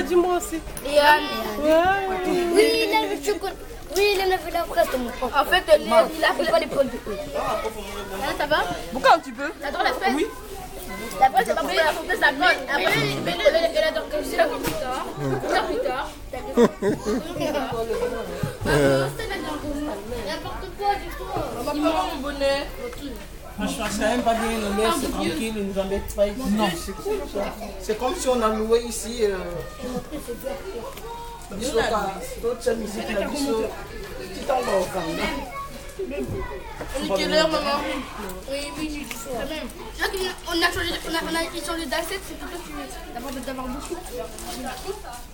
dit moi aussi. Et Anne. Ouais. Oui, il a le chocolat. Oui, il a fait la fraise de mon père. En fait, il a fait pas les pommes de eux. Ça va? Pourquoi un petit peu? T'adores la fraise? Oui. La fraise, c'est pas pour la fraise, ça colle. Après, elle adore comme ça. Plus tard. N'importe quoi, du coup. On va prendre mon bonnet. Franchement, c'est même pas bien, le maire c'est tranquille, il nous embête pas ici. Non, c'est cool ça. C'est comme si on a loué ici. Toute cette musique là, tu t'en vas au camp. On est quelle heure, maman? Oui, du soir. On a changé d'assiette, c'est plutôt que d'avoir beaucoup.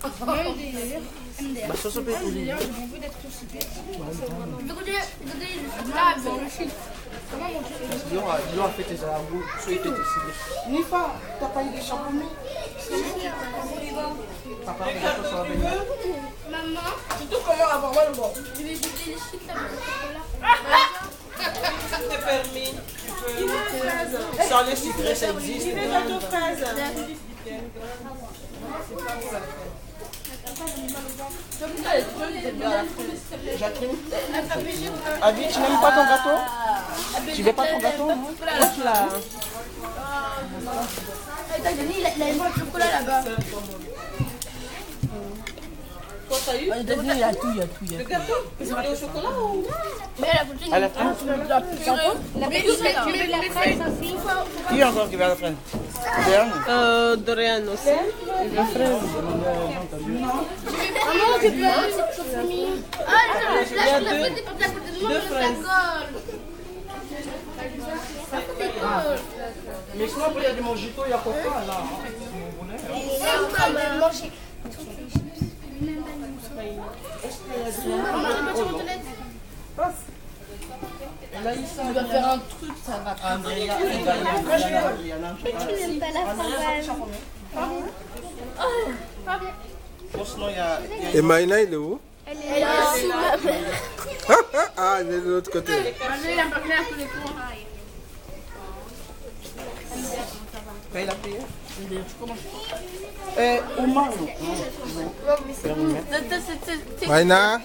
Bah, ça peut être aussi. Dis-leur à faire tes alarmes, soit il peut décider. Nifa, t'as pas eu des champignons? Papa, ça va venir. Maman, Surtout comment avoir mal au bord. je vais goûter les chips avec le chocolat. C'est permis. Sans les sucrés, ça existe. Il est gâteau fraise. Jacqueline, Avi, tu n'aimes pas ton gâteau? Tu veux pas ton gâteau? Là. Il a un chocolat là-bas. Toi, t'as eu? Il y a tout. Le gâteau? C'est au chocolat ou? Mais la poutine, À la fin? la fraise aussi. Qui encore qui va à la fin? Dorian aussi. La fraise. Maman, tu peux cette chose famille. Ah, la fraise est pas de la côté de moi, mais ça colle. Ça colle. Mais sinon, après, il y a du mojito, il y a quoi là? Manger. Tu vas faire un truc, ça va. Tu n'aimes pas la framboise. Sinon, il y a... Et Maïna, il est où? Elle est sous ma main. Ah, il est de l'autre côté. Il a payé? Oumar. Maïna,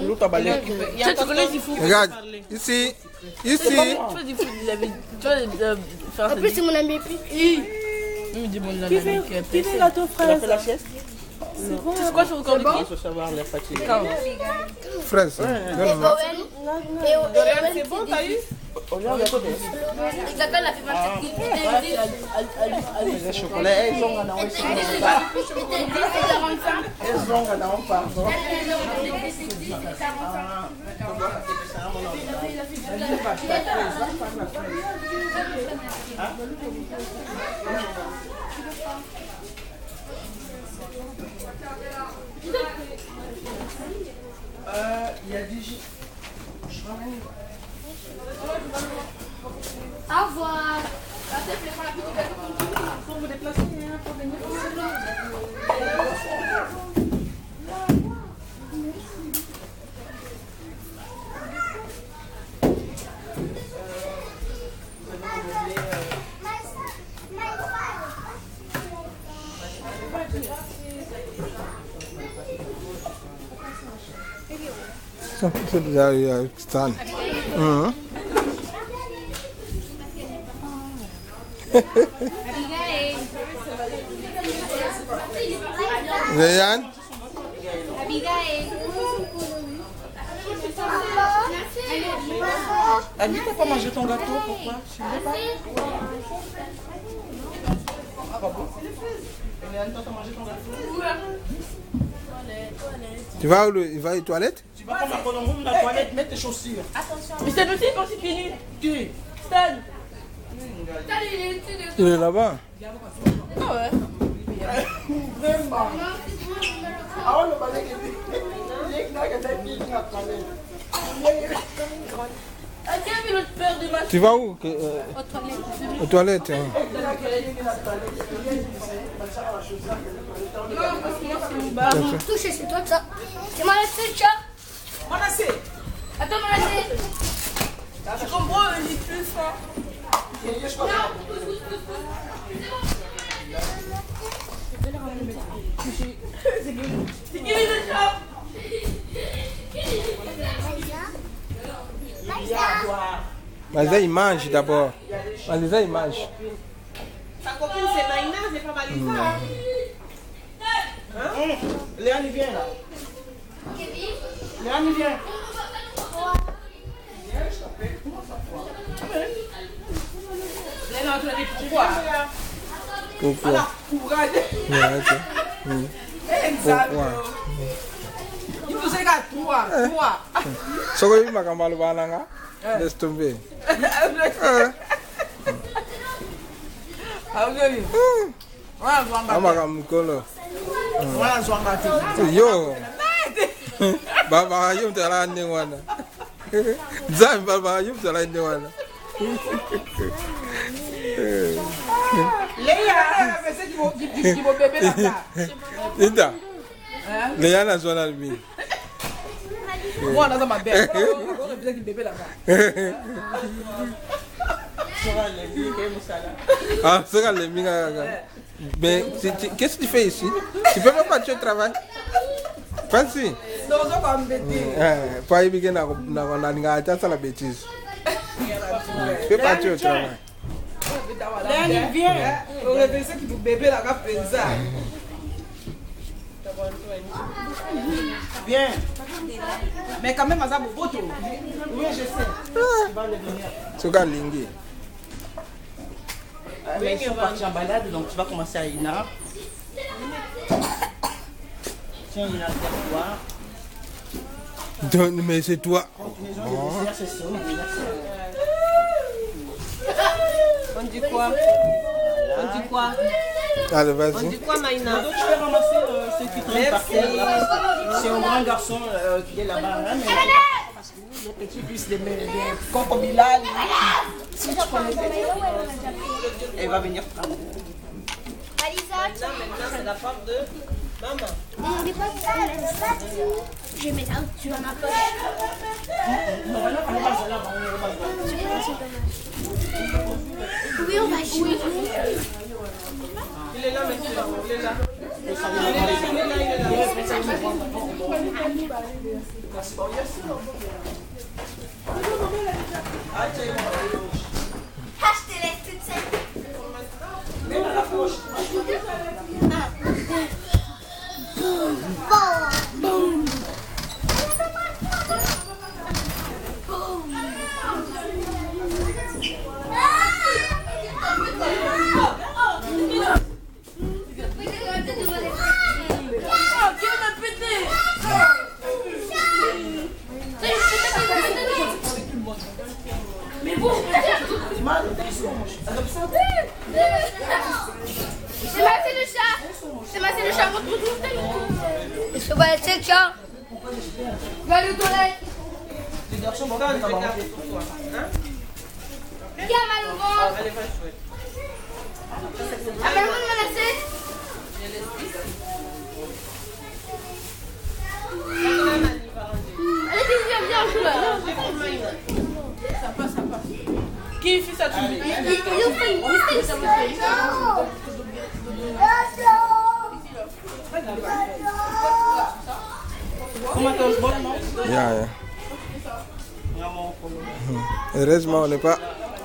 L'autre t'as balé. regarde, ici, ici. En plus, c'est mon ami. Qui fait gâteau Elle a fait fraise? la sieste? C'est quoi sur le Il faut savoir les fatigues. Fraise. Et Owen, C'est bon, t'as eu? Regarde, il y a quoi d'autre? Gata, elle a fait 27 Les chocolats, elles ont gagné aussi. Elles ont gagné, pardon. Il y a du jus. Je ramène. Au revoir. Pour vous déplacer, pour venir. C'est déjà Stan. Réan, Annie, t'as pas mangé ton gâteau? Pourquoi? Tu veux pas? Ah, pas bon? Annie, toi, t'as mangé ton gâteau? tu vas où il va aux toilettes? Tu vas comme dans le room de la toilette, mets tes chaussures. Mais c'est aussi quand c'est fini. Qui? Stan. Il est là-bas. Ah ouais. Ah, on le balai qui est Quel est l'autre père de ma Tu vas où? Aux toilettes. Hein. Touchez, c'est toi ça. C'est mon assiette, chat. Manassé. Attends, mon assiette. Tu comprends, il est plus fort. C'est qui le chat? Maïsa, il mange d'abord. Maïsa, il mange. Sa copine, c'est Naïna, c'est pas Malisa. Hein? Léane, il vient là. Léane, il vient. Léane, tu as dit pourquoi? Pourquoi? Pourquoi? Pourquoi? Il nous a gâté, toi. Ce que tu m'as dit, laisse tomber. Amaka mukolo. Yo. Baba yum tala ndi wana. Zami baba yum tala ndi wana. Léa, c'est qui vont bébé là-bas. Linda. Léa na zona mi. Moi, on a dans ma belle. On a besoin du bébé là-bas. Ah, c'est quand les mingas. Mais qu'est-ce que tu fais ici? Tu peux même pas tu travailles? Fancy. Non, on va m'embêter. Pas y bien na la bêtise. Fais pas tu travail. Léa, viens. On a besoin du bébé là-bas. Viens. Mais quand même, à ça, oui, je sais. Tu vas le venir. C'est quand lingi. Mais ils sont partis en balade, donc tu vas commencer à Ina. Tiens, Ina, c'est toi. Mais c'est toi. C'est ça. On dit quoi? On dit quoi? Allez, On vas-y. dit quoi, Maïna? Donc, je vais ramasser ce qui traîne par terre. C'est un grand garçon qui est là-bas. Hein, mais parce que le petit puisse des concombilales. Si tu connais, elle va venir prendre. Alisa, Maintenant, c'est la femme de maman. je vais mettre un tu dans ma poche. Oui, on va jouer. Il est là, monsieur. Il est là. Ah, je te laisse toute seule. C'est le chat. C'est le chat. Est-ce que c'est le chat? Va aller aux toilettes. Qui a mal au ventre? Amène-moi de menacer. Allez, viens, joue là. Ça passe. Qui fait ça? Tu me dis? Comment tu es bon, non? Yeah. Heureusement,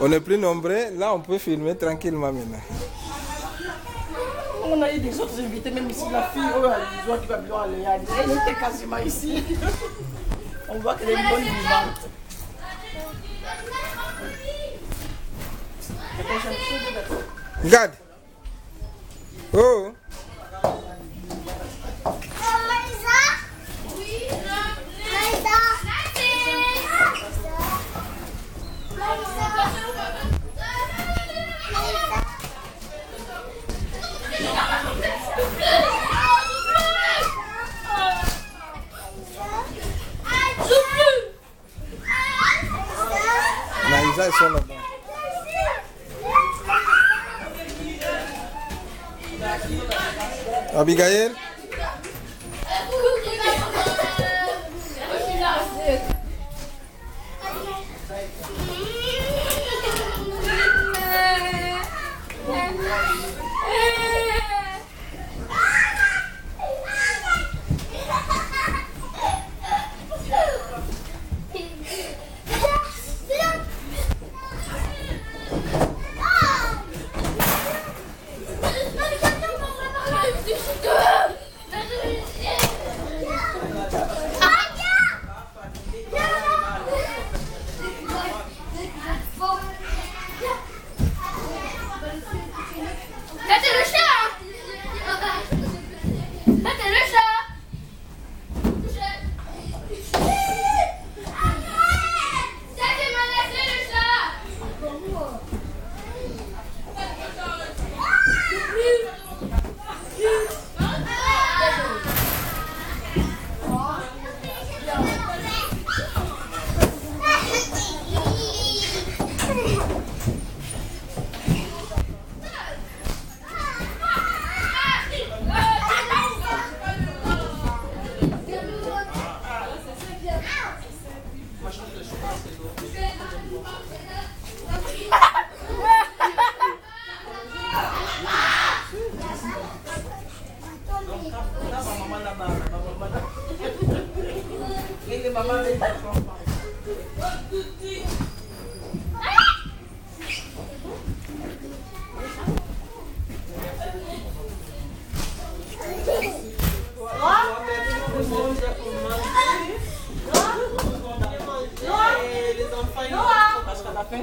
on n'est plus nombreux. Là, on peut filmer tranquillement maintenant. On a eu des autres invités, même ici, la fille, elle voit qu'il va bien aller. Elle était quasiment ici. On voit qu'elle est une bonne vivante. Regarde. Oh. Maïsa, ils sont là-bas. Abigail?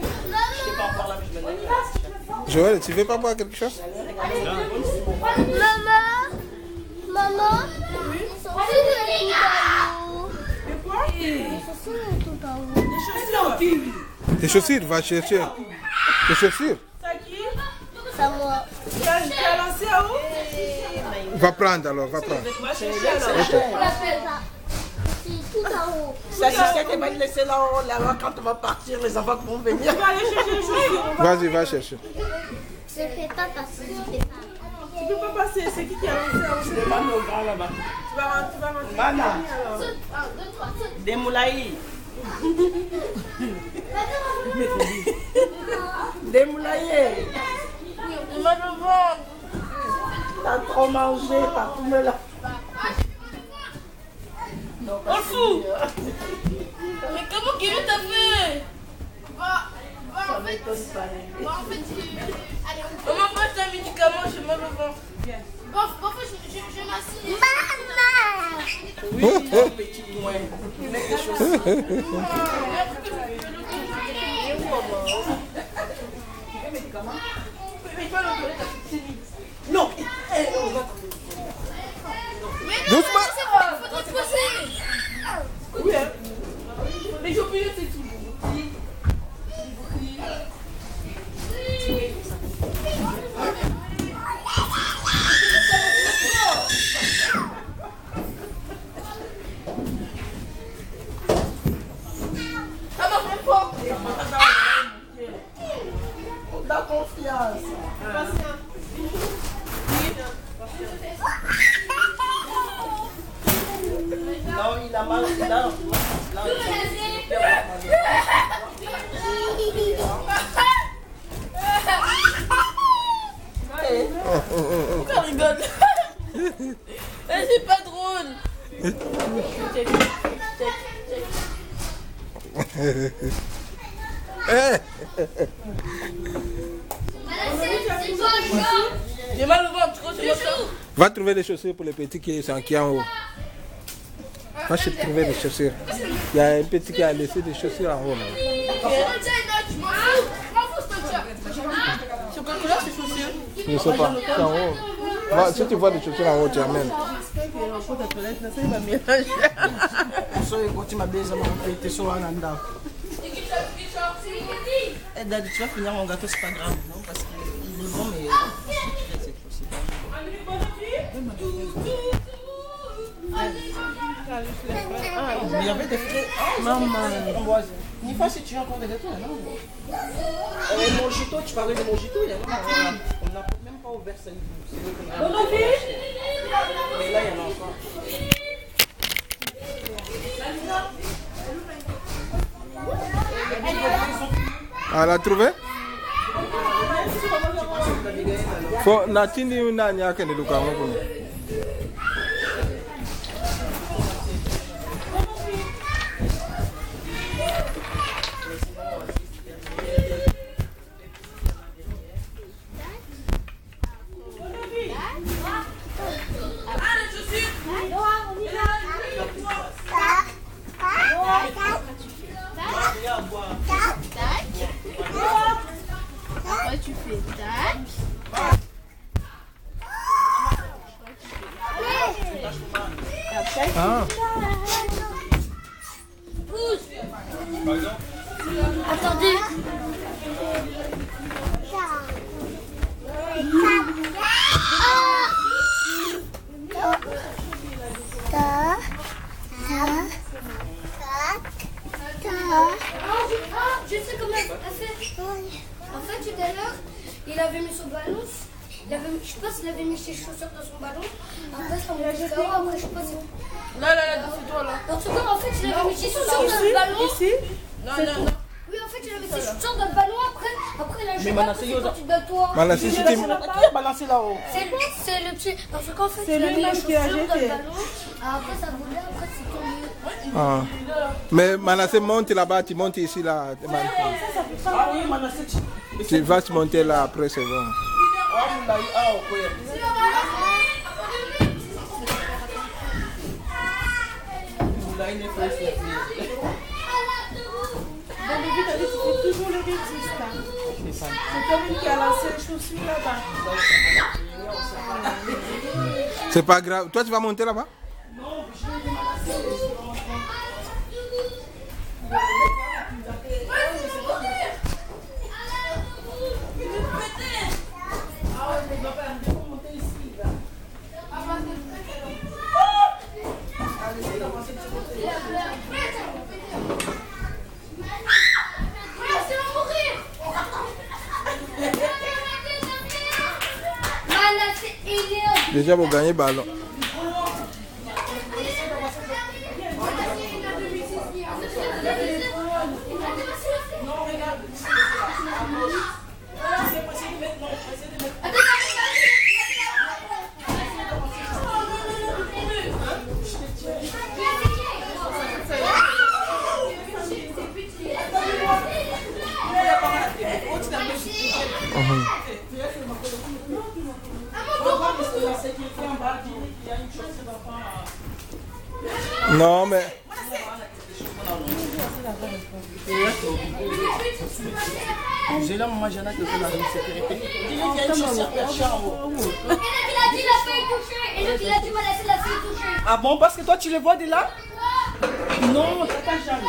faim? Je t'ai pas encore là, mais je me lève. Joël, tu veux pas boire quelque chose? Maman, Tes chaussures, va chercher. Tes chaussures? C'est qui? c'est moi. Tu as lancé à où? Va prendre alors, va prendre. C'est tout en haut. Ça, c'est ça qui va te laisser là-haut, là-bas, quand on va partir, les enfants vont venir. Tu vas aller chercher les chaussures. Vas-y, va chercher. Je fais pas passer. Tu peux pas passer. C'est qui a lancé à où? Je demande au grand là-bas. Tu vas rentrer. Mana, 1, 2, 3, saute. des moulaïs. Des moulaïs. T'as trop mangé partout là. On fout. Mais comment qu'il t'a fait? Ça m'étonne pas. Maman, passe un médicament, j'ai mal au ventre. Je m'assieds. Oui, petit moins. Mets des chaussures. Non. Doucement. Faut te poser. Oui, hein. Mais j'ai oublié, c'est tout. Ça va plus fort. La confiance. Non, il a mal. Là, Pourquoi on rigole? C'est pas drôle. Check. J'ai mal au ventre, tu crois que c'est moi ça? Va trouver des chaussures pour les petits qui sont en haut. Va trouver des chaussures. Il y a un petit qui a laissé des chaussures en haut. Là. C'est quoi couleur ces chaussures? Je ne sais pas, c'est en haut. Va, si tu vois des chaussures en haut, tu amènes. so écoute ma bise m'a pété sur un anda. Et Daddy, tu vas finir mon gâteau, c'est pas grave, non? Parce qu'il est bon, mais c'est possible. Mais il y avait des fruits. Maman. Une fois, si tu as encore des gâteaux, non? Mojito, tu parlais de mojito, il y a on n'a même pas ouvert ça. Mais là, il y en a encore. Ah, l'a trouvé? Faut natindi una nyake ni duka ngoko. Après tu fais tac. Ah. Pousse. Attendez. Je sais comment elle fait. En fait, tout à l'heure, il avait mis son ballon. Je sais pas s'il avait mis ses chaussures dans son ballon. Après, ça m'a dit après, je sais pas si. Là, c'est toi là. En tout cas, en fait, il avait mis ses chaussures dans le ballon. Ici? Non. Oui, en fait, il avait mis ses chaussures dans le ballon. Après, il a joué maintenant, à c'est côté Yoda. quand il donne toi. Malasi, si tu... Qui a balancé là-haut? C'est le petit. Parce qu'en fait, C'est il a mis les lui-même qui a chaussures dans le jeté. ballon. Après, ça voulait, après, c'est tombé. Ah. Mais Manassé monte là-bas, tu montes ici là. Ah oui, Manassé. Tu vas te monter là après, c'est bon. Ah, ok. Là, il est fait. Dans le but, tu fais toujours le bêtise. C'est comme une qui a lancé les chaussures là-bas. C'est pas grave. Toi, tu vas monter là-bas? Non, je vais démarrer. Déjà, vous gagnez le ballon. Non, mais... J'ai là, maman, j'en ai que la sécurité. Il y a une chaussure perchée en haut. Et là, il a dit la fille touchée. Et l'autre, il a dit, m'a laissé la fille touchée. Ah bon, parce que toi, tu le vois de là? Non, ça t'a jamais.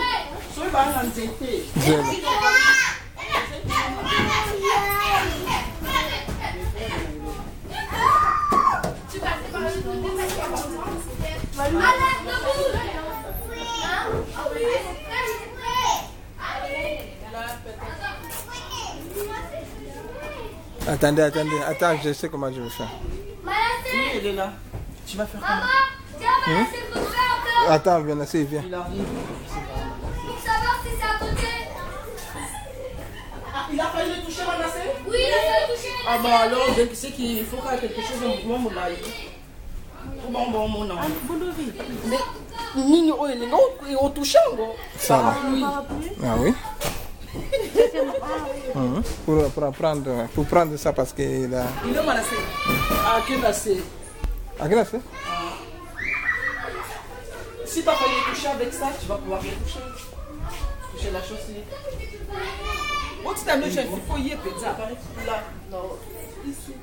Sois pas en anxiété. Attendez, attends, je sais comment je vais faire. Il est là. Tu vas faire comment? Attends, viens, viens. Il arrive. Pour savoir si c'est à côté. Il a failli le toucher, Manassé? Oui, il a failli toucher. Ah bon, alors, c'est qu'il faut faire quelque chose de bon, là. Bon, non. Mais, Nini, il est touché, Ça va. Ah oui? Pour prendre ça parce qu'il a... Il est Manassé. Ah, quel assez. À quel assez? Si tu as failli le toucher avec ça, tu vas pouvoir le toucher. Toucher la chaussure. Où tu t'as mis, il faut y aller, là. Non, ici.